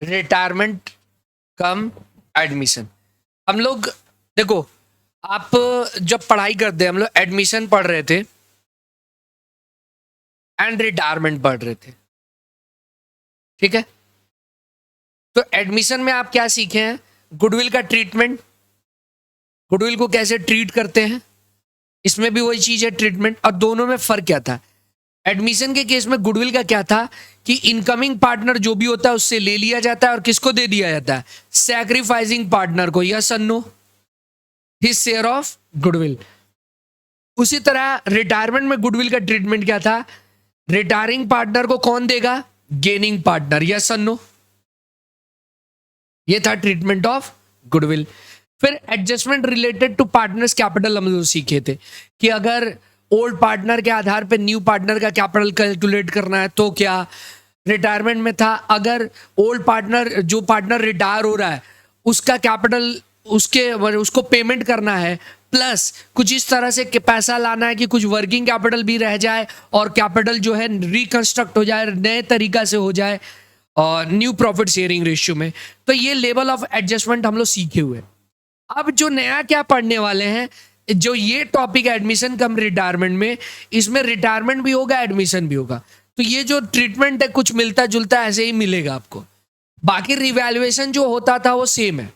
Retirement कम admission. हम लोग देखो, आप जब पढ़ाई करते हैं, हम लोग एडमिशन पढ़ रहे थे एंड रिटायरमेंट पढ़ रहे थे, ठीक है। तो एडमिशन में आप क्या सीखे हैं? गुडविल का ट्रीटमेंट, गुडविल को कैसे ट्रीट करते हैं, इसमें भी वही चीज है, ट्रीटमेंट। और दोनों में फर्क क्या था? एडमिशन के केस में गुडविल का क्या था कि इनकमिंग पार्टनर जो भी होता है उससे ले लिया जाता है और किसको दे दिया जाता है? सैक्रिफाइसिंग पार्टनर को, यस और no, his share of goodwill. उसी तरह रिटायरमेंट में गुडविल का ट्रीटमेंट क्या था? रिटायरिंग पार्टनर को कौन देगा? गेनिंग पार्टनर, यस और नो। ये था ट्रीटमेंट ऑफ गुडविल। फिर adjustment related to partners capital हम लोग सीखे थे कि अगर ओल्ड पार्टनर के आधार पे न्यू पार्टनर का कैपिटल कैलकुलेट करना है तो क्या। रिटायरमेंट में था अगर ओल्ड पार्टनर, जो पार्टनर रिटायर हो रहा है, उसका कैपिटल, उसको पेमेंट करना है, प्लस कुछ इस तरह से पैसा लाना है कि कुछ वर्किंग कैपिटल भी रह जाए और कैपिटल जो है रिकंस्ट्रक्ट हो जाए, नए तरीका से हो जाए और न्यू प्रॉफिट शेयरिंग रेशियो में। तो ये लेवल ऑफ एडजस्टमेंट हम लोग सीखे हुए। अब जो नया क्या पढ़ने वाले हैं, जो ये टॉपिक है एडमिशन कम रिटायरमेंट में, इसमें रिटायरमेंट भी होगा, एडमिशन भी होगा। तो ये जो ट्रीटमेंट है कुछ मिलता जुलता ऐसे ही मिलेगा आपको, बाकी रिवैल्यूएशन जो होता था वो सेम है,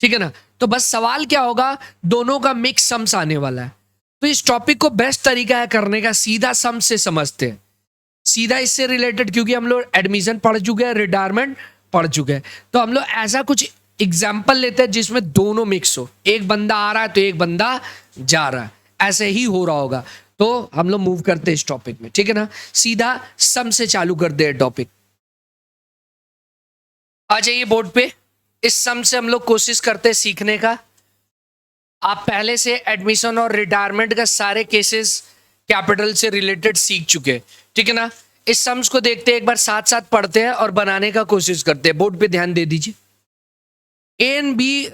ठीक है ना। तो बस सवाल क्या होगा, दोनों का मिक्स सम्स आने वाला है। तो इस टॉपिक को बेस्ट तरीका है करने का, सीधा सम से समझते हैं, सीधा इससे रिलेटेड, क्योंकि हम लोग एडमिशन पढ़ चुके हैं, रिटायरमेंट पढ़ चुके हैं। तो हम लोग ऐसा कुछ एग्जाम्पल लेते हैं जिसमें दोनों मिक्स हो, एक बंदा आ रहा है तो एक बंदा जा रहा है, ऐसे ही हो रहा होगा। तो हम लोग मूव करते हैं इस टॉपिक में, ठीक है ना। सीधा सम से चालू करते हैं टॉपिक। आ जाइए बोर्ड पे। इस सम से हम लोग कोशिश करते हैं सीखने का। आप पहले से एडमिशन और रिटायरमेंट का सारे केसेस कैपिटल से रिलेटेड सीख चुके, ठीक है ना। इस सम्स को देखते हैं, एक बार साथ साथ पढ़ते हैं और बनाने का कोशिश करते हैं। बोर्ड पे ध्यान दे दीजिए। A and B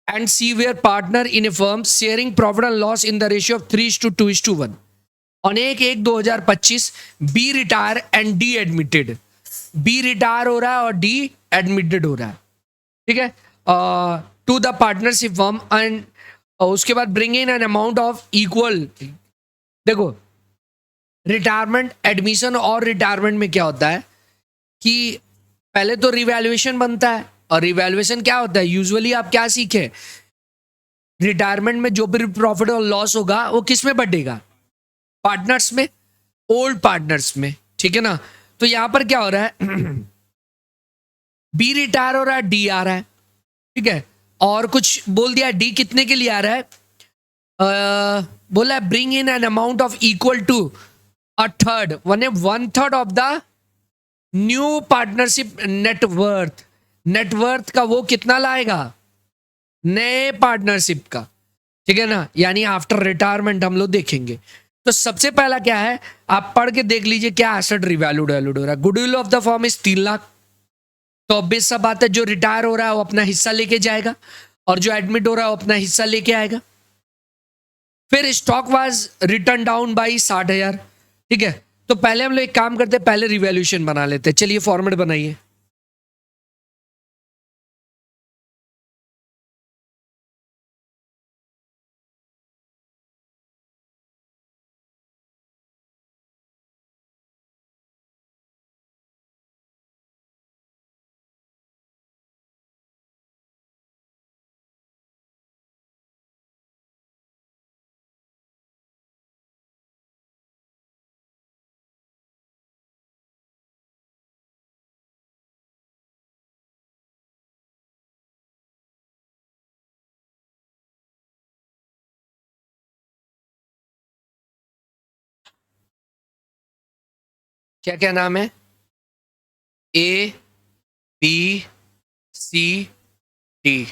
and C were partner in a firm sharing profit and loss in the ratio of 3:2:1 on 1/1/2025। B retire and D admitted. B retire हो रहा है और डी एडमिटेड हो रहा है, ठीक है, to the partnership firm. And उसके बाद bring in an amount of equal. देखो, रिटायरमेंट, एडमिशन और रिटायरमेंट में क्या होता है कि पहले तो रिवैल्यूएशन बनता है, और रिवैल्यूएशन क्या होता है, यूजुअली आप क्या सीखे, रिटायरमेंट में जो भी प्रॉफिट और लॉस होगा वो किस में बटेगा? पार्टनर्स में, ओल्ड पार्टनर्स में, ठीक है ना। तो यहां पर क्या हो रहा है, बी रिटायर हो रहा है, डी आ रहा है, ठीक है। और कुछ बोल दिया, डी कितने के लिए आ रहा है, बोला bring in an amount of equal to a third, 1/3 of the new partnership net worth. Net worth का वो कितना लाएगा, नए पार्टनरशिप का, ठीक है ना, यानी आफ्टर रिटायरमेंट हम लोग देखेंगे। तो सबसे पहला क्या है, आप पढ़ के देख लीजिए क्या एसेट रिवैल्यूड वैल्यूड हो रहा है। Goodwill of the firm is 3 lakh. तो ऑब्वियस सा बात है, जो रिटायर हो रहा है वो अपना हिस्सा लेके जाएगा और जो एडमिट हो रहा है वो अपना हिस्सा लेके आएगा। फिर stock was written down by 60,000, ठीक है। तो पहले हम लोग एक काम करते हैं, पहले रिवैल्यूएशन बना लेते हैं। चलिए फॉर्मेट बनाइए। क्या क्या नाम है? ए, बी, सी, डी।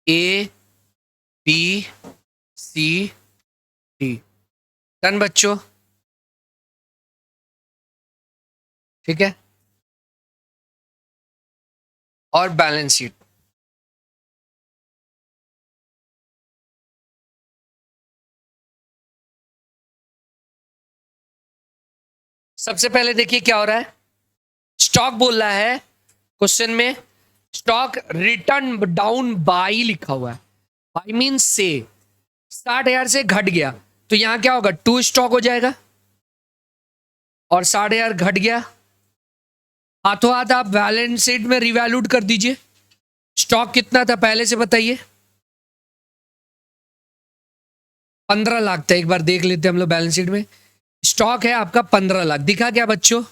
ए, बी, सी, डी। डन बच्चों, ठीक है। और बैलेंस शीट। सबसे पहले देखिए क्या हो रहा है, स्टॉक बोल रहा है क्वेश्चन में स्टॉक रिटर्न डाउन बाई लिखा हुआ है, बाई मीन से 60,000 से घट गया, तो यहां क्या होगा, टू स्टॉक हो जाएगा, और 60,000 घट गया, हाथों हाथ आप बैलेंस शीट में रिवैल्यूट कर दीजिए। स्टॉक कितना था पहले से बताइए, 15 लाख था। एक बार देख लेते हैं हम लोग बैलेंस शीट में, स्टॉक है आपका 15 लाख, दिखा क्या बच्चों,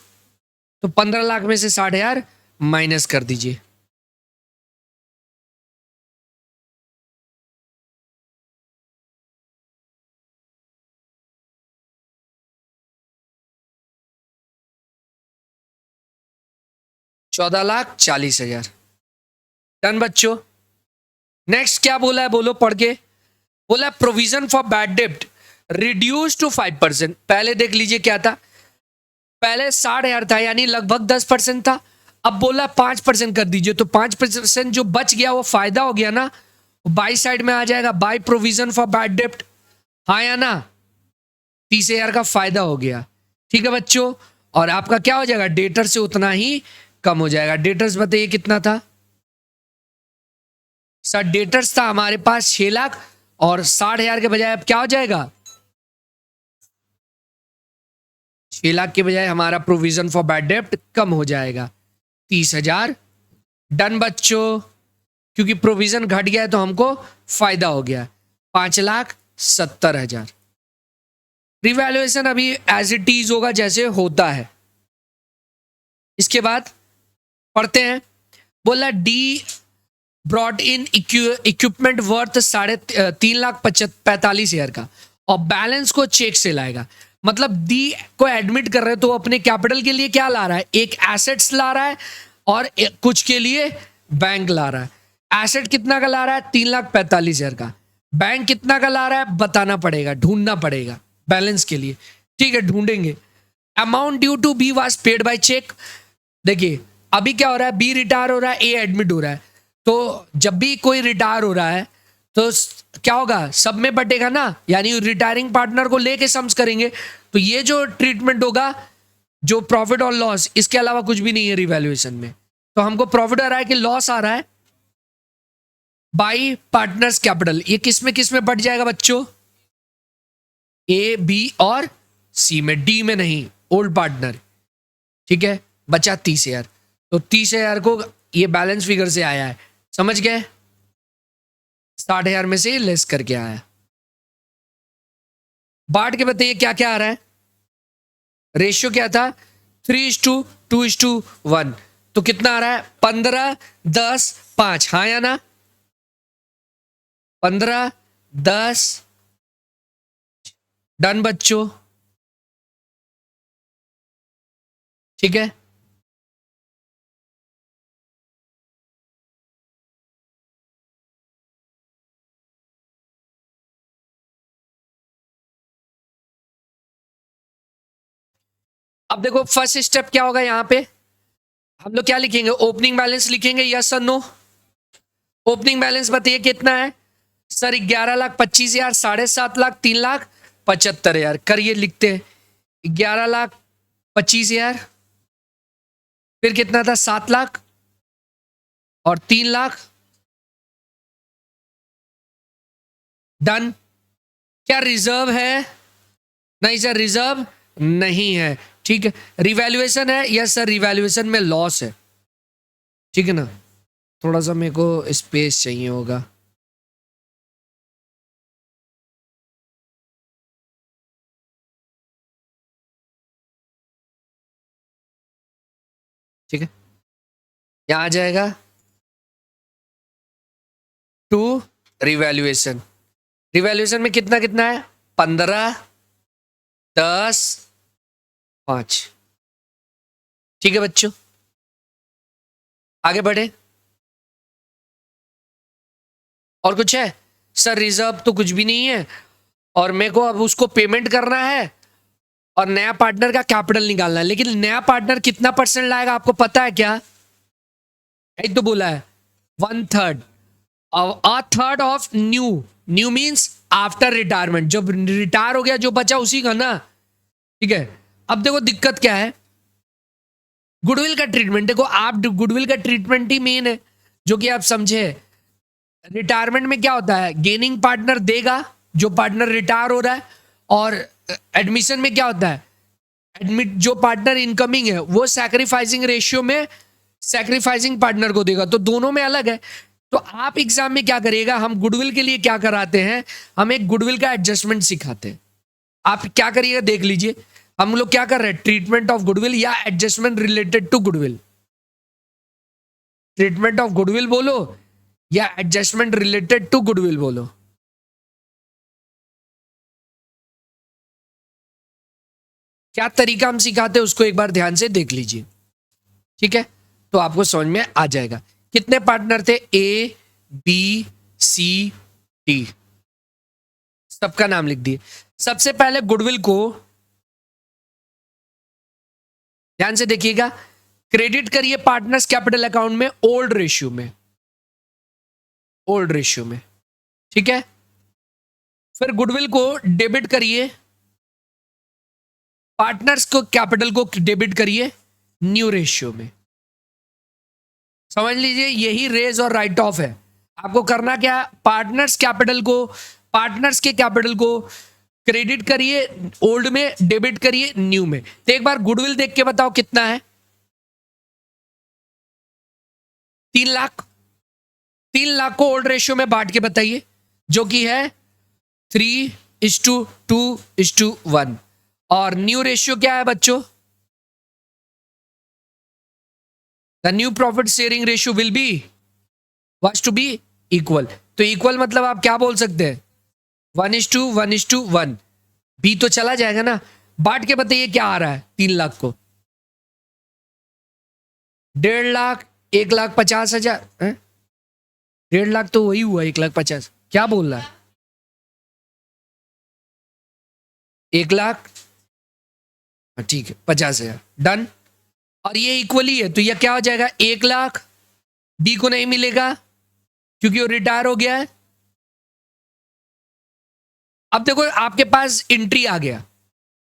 तो 15 लाख में से 60,000 माइनस कर दीजिए। ₹14,40,000 डन बच्चों। नेक्स्ट क्या बोला है, बोलो पढ़ के। बोला प्रोविजन फॉर बैड डेब्ट रिड्यूस टू 5%। पहले देख लीजिए क्या था, पहले 60,000 था यानी लगभग 10% था, अब बोला 5% कर दीजिए, तो 5% जो बच गया वो फायदा हो गया ना, बाई साइड में आ जाएगा, बाई प्रोविजन फॉर बैड डेब्ट, हाँ या ना, 30,000 का फायदा हो गया। ठीक है बच्चों, और आपका क्या हो जाएगा, डेटर से उतना ही कम हो जाएगा। डेटर्स बताइए कितना था सर, डेटर्स था हमारे पास 6 लाख, और 60,000 के बजाय अब क्या हो जाएगा, 6 लाख के बजाय हमारा प्रोविजन फॉर बैड डेब्ट कम हो जाएगा, 30,000 डन बच्चों, क्योंकि प्रोविजन घट गया है तो हमको फायदा हो गया, 5,70,000। रिवैल्यूएशन अभी एज इट इज होगा जैसे होता है। इसके बाद पढ़ते हैं, बोला D brought in equipment worth 3,45,000 का, और बैलेंस को चेक से लाएगा, मतलब डी को एडमिट कर रहे हैं तो अपने कैपिटल के लिए क्या ला रहा है, एक एसेट्स ला रहा है और कुछ के लिए बैंक ला रहा है। एसेट कितना का ला रहा है, 3,45,000 का, बैंक कितना का ला रहा है बताना पड़ेगा, ढूंढना पड़ेगा बैलेंस के लिए, ठीक है ढूंढेंगे। Amount due to be was paid by cheque. देखिए अभी क्या हो रहा है, बी रिटायर हो रहा है, ए एडमिट हो रहा है, तो जब भी कोई रिटायर हो रहा है तो क्या होगा, सब में बटेगा ना, यानी रिटायरिंग पार्टनर को लेके सम्स करेंगे, तो ये जो ट्रीटमेंट होगा, जो प्रॉफिट और लॉस, इसके अलावा कुछ भी नहीं है रिवैल्यूएशन में, तो हमको प्रॉफिट आ रहा है कि लॉस आ रहा है, बाई पार्टनर्स कैपिटल, ये किस में बट जाएगा बच्चों, ए बी और सी में, डी में नहीं, ओल्ड पार्टनर, ठीक है, बचा 30,000, तो 30,000 को ये बैलेंस फिगर से आया है, समझ गए, 60,000 में से लेस करके आया। बांट के बताइए क्या क्या आ रहा है, रेशियो क्या था, 3:2:1, तो कितना आ रहा है, 15, 10, 5, हाँ या ना, 15, 10 डन बच्चों, ठीक है। अब देखो फर्स्ट स्टेप क्या होगा, यहां पे हम लोग क्या लिखेंगे, ओपनिंग बैलेंस लिखेंगे, यस और नो। ओपनिंग बैलेंस बताइए कितना है सर, 11,25,000, 7,50,000, 3,75,000, करिए लिखते हैं, 11,25,000, फिर कितना था, 7 लाख और 3 लाख, डन। क्या रिजर्व है, नहीं सर रिजर्व नहीं है, ठीक है। रिवैल्यूएशन है, यस सर रिवैल्यूएशन में लॉस है, ठीक है ना, थोड़ा सा मेरे को स्पेस चाहिए होगा, ठीक है, यहां आ जाएगा टू रिवैल्यूएशन। रिवैल्यूएशन में कितना कितना है, 15, 10, 5, ठीक है बच्चों, आगे बढ़े। और कुछ है सर, रिजर्व तो कुछ भी नहीं है, और मेरे को अब उसको पेमेंट करना है और नया पार्टनर का कैपिटल निकालना है, लेकिन नया पार्टनर कितना परसेंट लाएगा आपको पता है क्या, एक तो बोला है 1/3, a third of new, new means after retirement, जब रिटायर हो गया जो बचा उसी का ना, ठीक है। अब देखो दिक्कत क्या है, गुडविल का ट्रीटमेंट देखो, आप गुडविल का ट्रीटमेंट ही मेन है, जो कि आप समझे। रिटायरमेंट में क्या होता है, गेनिंग पार्टनर देगा जो पार्टनर रिटायर हो रहा है, और एडमिशन में क्या होता है, एडमिट जो पार्टनर इनकमिंग है वो सैक्रिफाइसिंग रेशियो में सैक्रिफाइसिंग पार्टनर को देगा, तो दोनों में अलग है। तो आप एग्जाम में क्या करिएगा, हम गुडविल के लिए क्या कराते हैं, हम एक गुडविल का एडजस्टमेंट सिखाते हैं। आप क्या करिएगा देख लीजिए, हम लोग क्या कर रहे हैं, ट्रीटमेंट ऑफ गुडविल या adjustment related to goodwill. Treatment of goodwill बोलो या एडजस्टमेंट रिलेटेड टू गुडविल बोलो। क्या तरीका हम सिखाते हैं उसको एक बार ध्यान से देख लीजिए, ठीक है, तो आपको समझ में आ जाएगा। कितने पार्टनर थे, ए बी सी डी, सबका नाम लिख दिए। सबसे पहले गुडविल को ध्यान से देखिएगा, क्रेडिट करिए पार्टनर्स कैपिटल अकाउंट में ओल्ड रेशियो में, ओल्ड रेशियो में, ठीक है। फिर गुडविल को डेबिट करिए, पार्टनर्स को कैपिटल को डेबिट करिए न्यू रेशियो में। समझ लीजिए यही रेज और राइट ऑफ है। आपको करना क्या, पार्टनर्स कैपिटल को, पार्टनर्स के कैपिटल को क्रेडिट करिए ओल्ड में, डेबिट करिए न्यू में। तो एक बार गुडविल देख के बताओ कितना है, 3 लाख। 3 लाख को ओल्ड रेशियो में बांट के बताइए, जो कि है 3:2:1। और न्यू रेशियो क्या है बच्चों, the new profit sharing ratio will be was to be equal. तो इक्वल मतलब आप क्या बोल सकते हैं, 1:1:1। बी तो चला जाएगा ना, बांट के बताइए क्या आ रहा है 3 लाख को, 1.5 लाख, 1,50,000 है? 1.5 लाख तो वही हुआ, 1,50,000 क्या बोल रहा है, 1 लाख, ठीक है 50,000 डन। और ये इक्वली है तो ये क्या हो जाएगा, 1 लाख। डी को नहीं मिलेगा क्योंकि वो रिटायर हो गया है। अब देखो आपके पास एंट्री आ गया,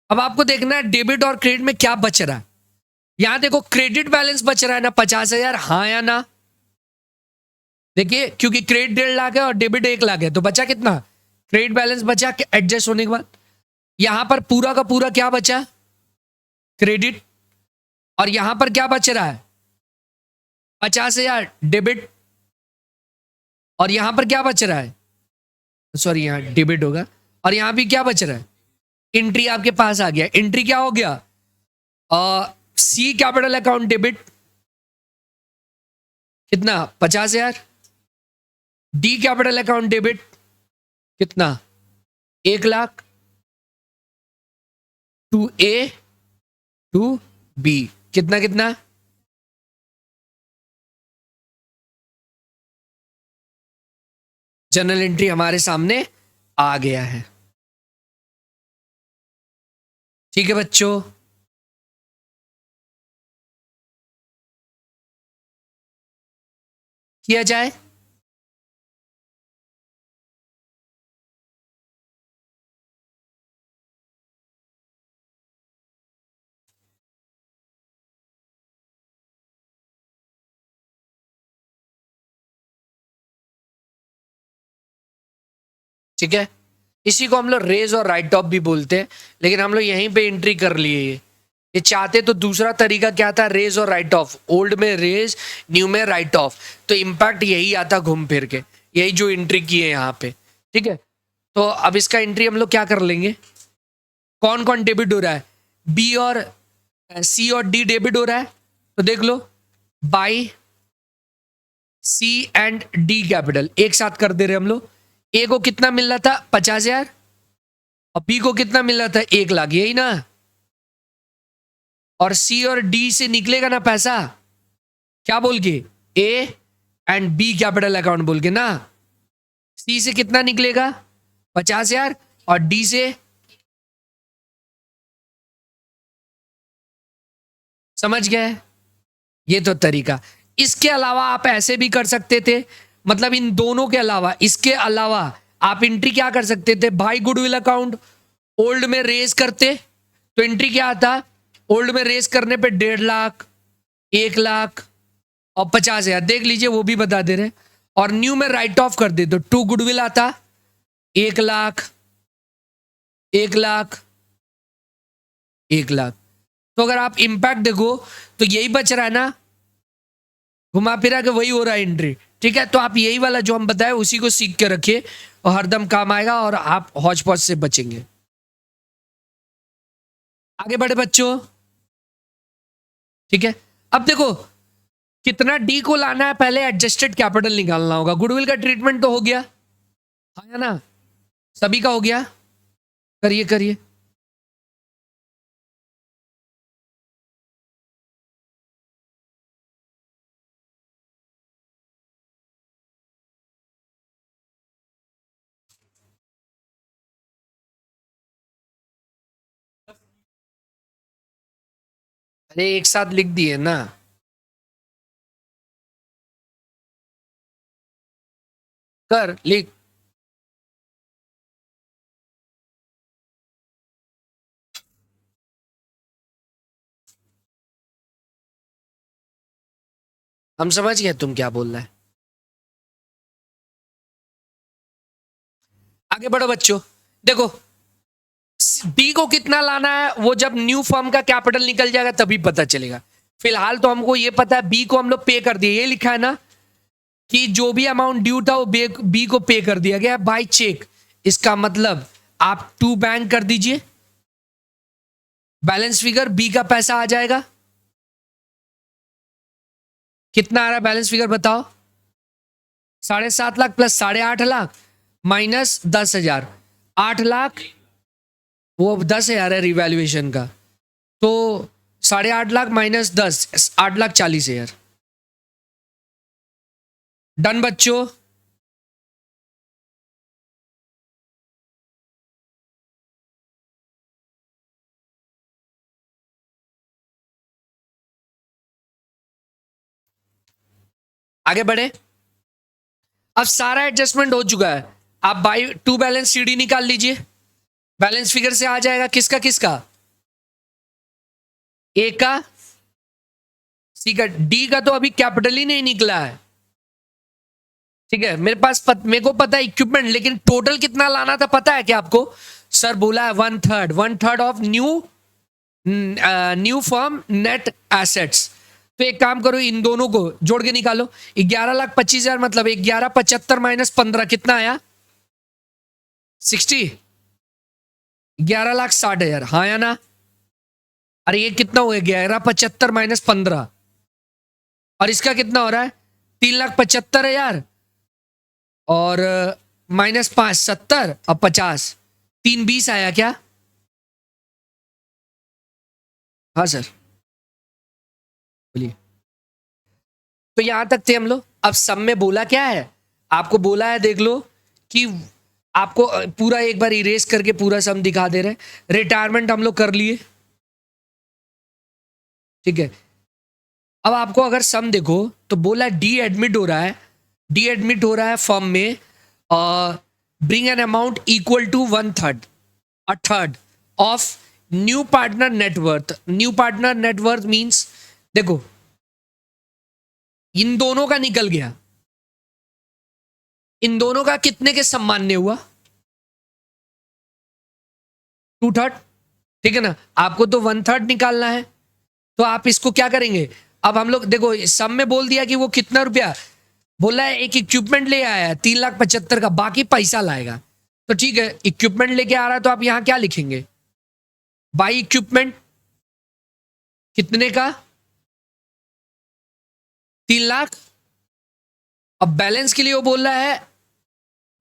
अब आपको देखना है डेबिट और क्रेडिट में क्या बच रहा है। यहां देखो क्रेडिट बैलेंस बच रहा है ना 50,000, हाँ या ना, देखिए क्योंकि क्रेडिट 1.5 लाख है और डेबिट 1 लाख है, तो बचा कितना, क्रेडिट बैलेंस बचा एडजस्ट होने के बाद। यहां पर पूरा का पूरा क्या बचा, क्रेडिट, और यहां पर क्या बच रहा है 50,000 डेबिट, और यहां पर क्या बच रहा है, सॉरी यहां डेबिट होगा, और यहां भी क्या बच रहा है, एंट्री आपके पास आ गया। एंट्री क्या हो गया, सी कैपिटल अकाउंट डेबिट कितना 50,000, डी कैपिटल अकाउंट डेबिट कितना 1 lakh, to A to B कितना कितना, जनरल एंट्री हमारे सामने आ गया है। ठीक है बच्चों, किया जाए, ठीक है। इसी को हम लोग रेज और राइट ऑफ भी बोलते हैं, लेकिन हम लोग यहीं पे एंट्री कर लिए। ये चाहते तो दूसरा तरीका क्या था, रेज और राइट ऑफ, ओल्ड में रेज न्यू में राइट ऑफ, तो इम्पैक्ट यही आता घूम फिर के, यही जो एंट्री की है यहाँ पे, ठीक है। तो अब इसका एंट्री हम लोग क्या कर लेंगे, कौन कौन डेबिट हो रहा है, बी और सी और डी डेबिट हो रहा है, तो देख लो by C and D capital एक साथ कर दे रहे हम लोग। ए को कितना मिल रहा था 50,000 और बी को कितना मिल रहा था 1 लाख, यही ना, और सी और डी से निकलेगा ना पैसा, क्या बोल के, A and B capital account बोल के ना। सी से कितना निकलेगा 50,000 और डी से, समझ गए, ये तो तरीका। इसके अलावा आप ऐसे भी कर सकते थे, मतलब इन दोनों के अलावा, इसके अलावा आप एंट्री क्या कर सकते थे, बाई गुडविल अकाउंट ओल्ड में रेज करते, तो एंट्री क्या आता, ओल्ड में रेज करने पे 1.5 लाख, 1,00,000 और 50,000, देख लीजिए वो भी बता दे रहे। और न्यू में राइट ऑफ कर दे तो 2 गुडविल आता, 1,00,000, 1,00,000, 1,00,000। तो अगर आप इंपैक्ट देखो तो यही बच रहा है ना, घुमा फिरा के वही हो रहा है एंट्री। ठीक है, तो आप यही वाला जो हम बताए उसी को सीख के रखिए और हरदम काम आएगा और आप हौच पौच से बचेंगे। आगे बढ़े बच्चों। ठीक है, अब देखो कितना डी को लाना है, पहले एडजस्टेड कैपिटल निकालना होगा। गुडविल का ट्रीटमेंट तो हो गया है ना, सभी का हो गया, करिए करिए। अरे एक साथ लिख दिए ना, कर लिख। हम समझ गए तुम क्या बोल रहे हैं। आगे बढ़ो बच्चों। देखो बी को कितना लाना है वो जब न्यू फर्म का कैपिटल निकल जाएगा तभी पता चलेगा। फिलहाल तो हमको ये पता है बी को हम लोग पे कर दिए, ये लिखा है ना कि जो भी अमाउंट ड्यू था वो बी को पे कर दिया गया बाय चेक। इसका मतलब आप टू बैंक कर दीजिए, बैलेंस फिगर बी का पैसा आ जाएगा। कितना आ रहा है बैलेंस फिगर बताओ? 7.5 लाख प्लस 8.5 लाख माइनस 10,000, 8 लाख, वो 10,000 है रिवैल्यूएशन का, तो 8.5 लाख माइनस 10, 8,40,000। डन बच्चों। आगे बढ़े। अब सारा एडजस्टमेंट हो चुका है, आप बाई टू बैलेंस सीडी निकाल लीजिए। बैलेंस फिगर से आ जाएगा किसका किसका, ए का, सी का, डी का तो अभी कैपिटल ही नहीं निकला है। ठीक है, मेरे को पता है इक्विपमेंट, लेकिन टोटल कितना लाना था पता है क्या आपको? सर बोला है 1/3, 1/3 of new firm net assets. तो एक काम करो, इन दोनों को जोड़ के निकालो। 11,25,000 मतलब 11,75 माइनस 15 कितना आया? 60। 11,60,000, हाँ या ना? अरे ये कितना हो गया? 11,75 माइनस 15, और इसका कितना हो रहा है? 3,75,000 और माइनस 5 70 और 50, 3,20 आया क्या? हाँ सर बोलिए। तो यहां तक थे हम लोग। अब सब में बोला क्या है आपको? बोला है देख लो कि आपको पूरा एक बार इरेज करके पूरा सम दिखा दे रहे हैं। रिटायरमेंट हम लोग कर लिए, ठीक है। अब आपको अगर सम देखो तो बोला डी एडमिट हो रहा है, डी एडमिट हो रहा है फर्म में, bring an amount equal to 1/3, a third of new partner net worth. New partner net worth means देखो इन दोनों का निकल गया, इन दोनों का कितने के सम्मान्य हुआ? 2/3, ठीक है ना। आपको तो 1/3 निकालना है, तो आप इसको क्या करेंगे? अब हम लोग देखो सब में बोल दिया कि वो कितना रुपया बोला है, एक इक्विपमेंट ले आया है 3,75,000 का, बाकी पैसा लाएगा। तो ठीक है, इक्विपमेंट लेके आ रहा है तो आप यहां क्या लिखेंगे? बाई इक्विपमेंट कितने का? 3,00,000। अब बैलेंस के लिए वो बोल रहा है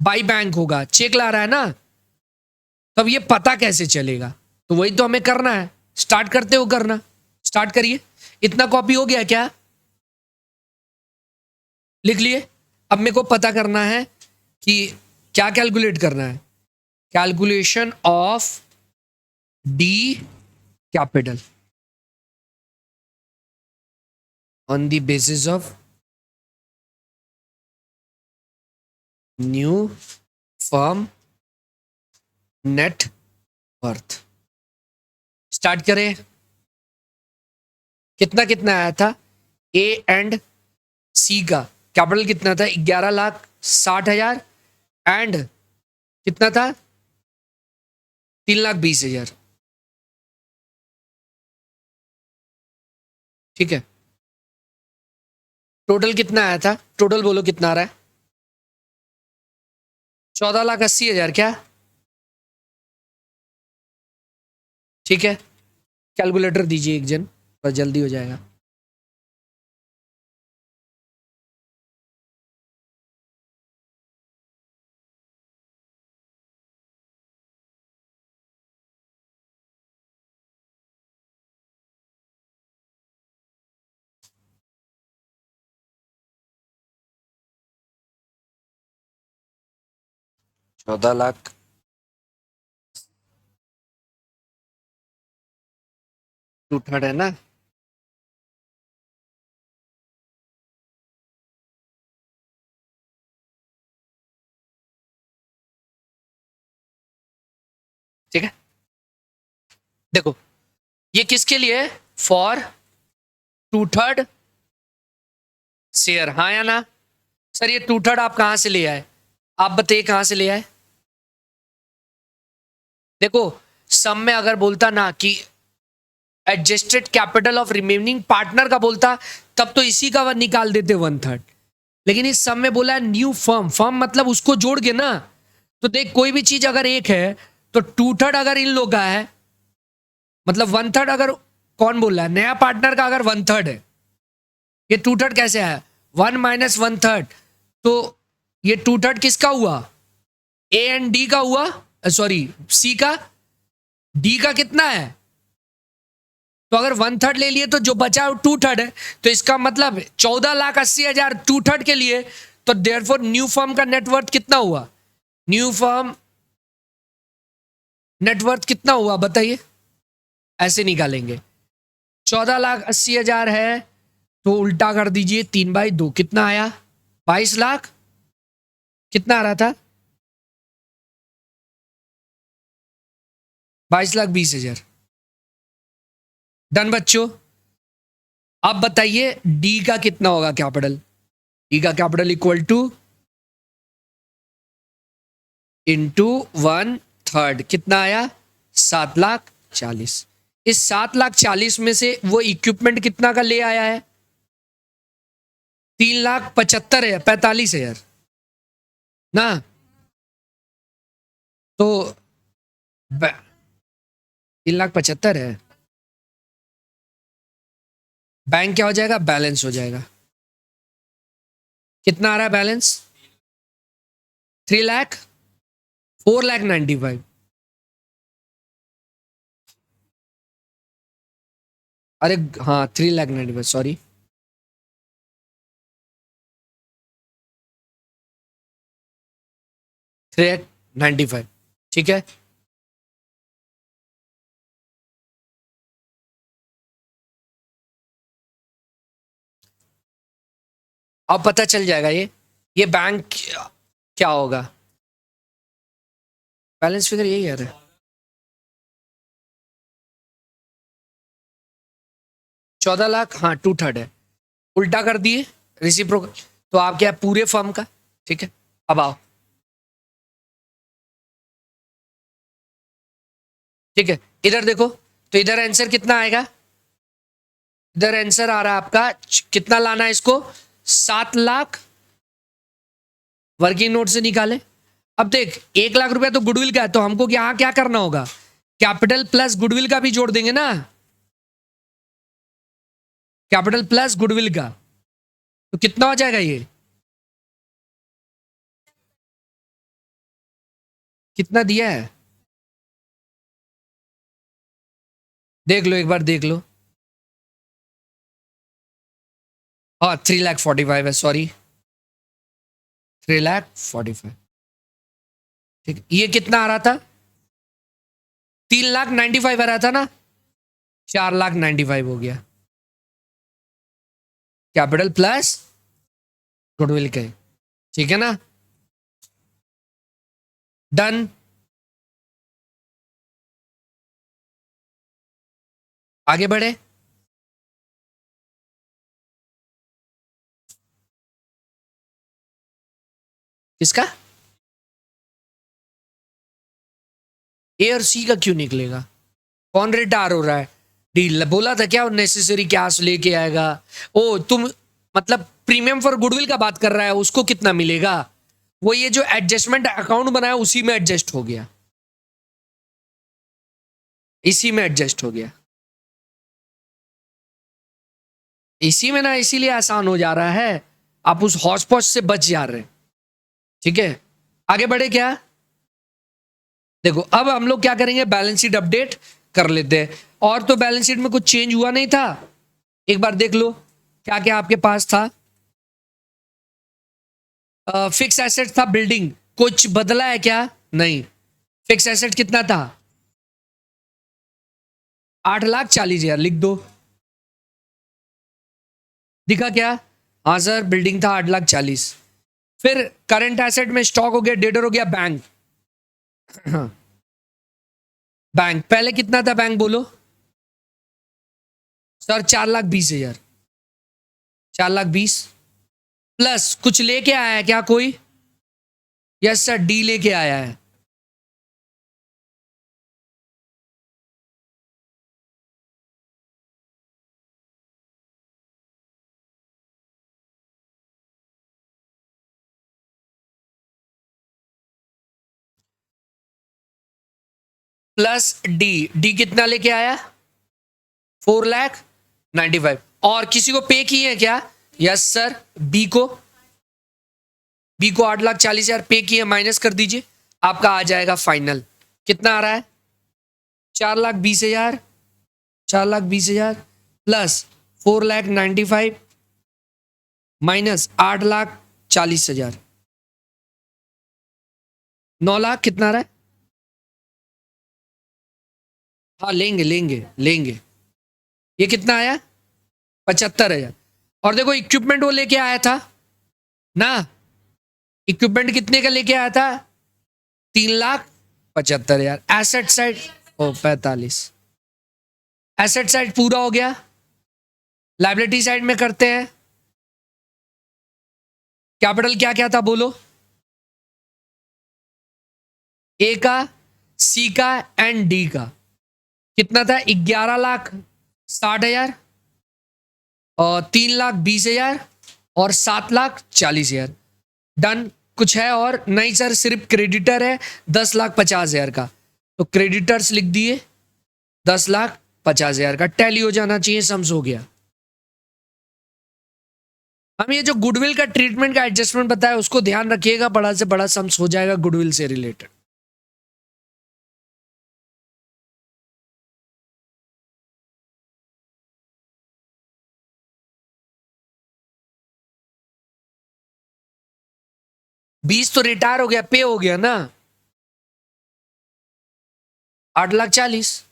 बाई बैंक होगा, चेक ला रहा है ना, तब ये पता कैसे चलेगा? तो वही तो हमें करना है, स्टार्ट करते हो करना, स्टार्ट करिए। इतना कॉपी हो गया क्या? लिख लिए। अब मेरे को पता करना है कि क्या कैलकुलेट करना है। Calculation of D capital on the basis of new firm net worth. Start करें। कितना कितना आया था? ए एंड सी का कैपिटल कितना था? 11,60,000 एंड कितना था? 3,20,000। ठीक है, टोटल कितना आया था? टोटल बोलो कितना आ रहा है? 14,80,000 क्या? ठीक है, कैलकुलेटर दीजिए एक जन, बस जल्दी हो जाएगा। चौदह लाख टू थर्ड है ना? ठीक है, देखो ये किसके लिए है? फॉर टू थर्ड शेयर, हाँ या ना? सर ये टू थर्ड आप कहां से ले आए? आप बताइए कहां से ले आए? देखो सम में अगर बोलता ना कि adjusted capital of remaining partner का बोलता, तब तो इसी का निकाल देते 1/3। लेकिन इस सम में बोला है न्यू फर्म, फर्म मतलब उसको जोड़ के ना। तो देख कोई भी चीज अगर एक है तो टू थर्ड अगर इन लोग का है, मतलब 1/3 अगर कौन बोल रहा है? नया पार्टनर का अगर 1/3 है, ये टू थर्ड कैसे आया? 1 - 1/3। तो ये टू थर्ड किसका हुआ? ए एंड डी का हुआ, सॉरी सी का। डी का कितना है? तो अगर 1/3 ले लिए तो जो बचा टू थर्ड है। तो इसका मतलब 14,80,000 टू थर्ड के लिए। तो देयरफॉर न्यू फर्म का नेटवर्थ कितना हुआ? न्यू फर्म नेटवर्थ कितना हुआ बताइए? ऐसे निकालेंगे। 14,80,000 है तो उल्टा कर दीजिए, 3/2 कितना आया? 22 लाख। कितना आ रहा था? 22,20,000। डन बच्चों। अब बताइए डी का कितना होगा कैपिटल? डी का कैपिटल इक्वल टू इंटू 1/3 कितना आया? 7,40,000। इस 7,40,000 में से वो इक्विपमेंट कितना का ले आया है? 3,75,000 ना? तो 3,75,000 है। बैंक क्या हो जाएगा? बैलेंस हो जाएगा। कितना आ रहा है बैलेंस? 3,00,000 4,95,000। अरे हाँ 3,95,000 सॉरी। 3,95,000 ठीक है। अब पता चल जाएगा ये बैंक क्या होगा। बैलेंस फिगर यही है। 14,00,000 हाँ टू थर्ड है। उल्टा कर दिए रिसिप्रोकल। तो आप क्या है? पूरे फर्म का। ठीक है, अब आओ। ठीक है, इधर देखो। तो इधर आंसर कितना आएगा? इधर आंसर आ रहा है आपका कितना लाना है इसको? 7,00,000 वर्किंग नोट से निकाले। अब देख 1,00,000 रुपया तो गुडविल का है, तो हमको यहाँ क्या करना होगा? कैपिटल प्लस गुडविल का भी जोड़ देंगे ना। कैपिटल प्लस गुडविल का तो कितना हो जाएगा ये? कितना दिया है देख लो, एक बार देख लो। हाँ 3,45,000 है, सॉरी 3,45,000। ठीक, ये कितना आ रहा था? 3,95,000 आ रहा था ना? 4,95,000 हो गया कैपिटल प्लस गुडविल के। ठीक है ना? डन। आगे बढ़े। किसका? ए और सी का क्यों निकलेगा? कौन रिटायर हो रहा है? डील बोला था क्या नेसेसरी कैश लेके आएगा? ओ तुम मतलब प्रीमियम फॉर गुडविल का बात कर रहा है, उसको कितना मिलेगा? वो ये जो एडजस्टमेंट अकाउंट बनाया उसी में एडजस्ट हो गया, इसी में एडजस्ट हो गया, इसी में ना, इसीलिए आसान हो जा रहा है, आप उस हौच पौच से बच जा रहे हैं। ठीक है, आगे बढ़े क्या? देखो अब हम लोग क्या करेंगे, बैलेंस शीट अपडेट कर लेते हैं। और तो बैलेंस शीट में कुछ चेंज हुआ नहीं था, एक बार देख लो क्या क्या आपके पास था। फिक्स एसेट था बिल्डिंग, कुछ बदला है क्या? नहीं। फिक्स एसेट कितना था? 8,40,000 लिख दो। दिखा क्या? हाँ सर, बिल्डिंग था 8,40,000। फिर करंट एसेट में स्टॉक हो गया, डेटर हो गया, बैंक। बैंक पहले कितना था बैंक बोलो? सर 4,20,000। 4,20,000 प्लस कुछ लेके आया है क्या कोई? यस सर, डी लेके आया है। प्लस डी, डी कितना लेके आया? 4,95,000। और किसी को पे किए हैं क्या? यस सर, बी को 8,40,000 पे किए, माइनस कर दीजिए, आपका आ जाएगा फाइनल। कितना आ रहा है? 4,20,000। 4,20,000 प्लस 4,95,000 माइनस 8,40,000, 9,00,000 कितना आ रहा है? हाँ लेंगे लेंगे लेंगे। ये कितना आया? 75,000। और देखो इक्विपमेंट वो लेके आया था ना, इक्विपमेंट कितने का लेके आया था? 3,75,000। एसेट साइड ओ 45, एसेट साइड पूरा हो गया। लाइबिलिटी साइड में करते हैं, कैपिटल क्या क्या था बोलो? ए का, सी का एंड डी का कितना था? 11,60,000 और 3,20,000 और 7,40,000। डन। कुछ है और नहीं सर, सिर्फ क्रेडिटर है 10,50,000 का, तो क्रेडिटर्स लिख दिए 10,50,000 का। टैली हो जाना चाहिए, सम्स हो गया। हम ये जो गुडविल का ट्रीटमेंट का एडजस्टमेंट बताया उसको ध्यान रखिएगा, बड़ा से बड़ा सम्स हो जाएगा गुडविल से रिलेटेड। बीस तो रिटायर हो गया, पे हो गया ना, 8,40,000,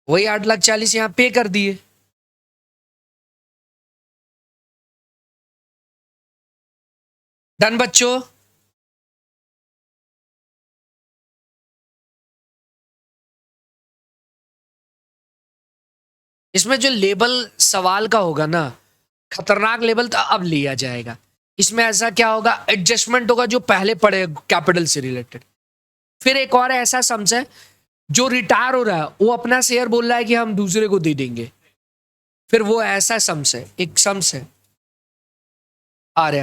वही 8,40,000 यहां पे कर दिए। डन बच्चों। इसमें जो लेबल सवाल का होगा ना, खतरनाक लेवल तो अब लिया जाएगा। इसमें ऐसा क्या होगा, एडजस्टमेंट होगा जो पहले पड़े कैपिटल से रिलेटेड। फिर एक और ऐसा सम्स है, जो रिटायर हो रहा है वो अपना शेयर बोल रहा है कि हम दूसरे को दे देंगे, फिर वो ऐसा सम्स है, एक सम्स है। आ रहे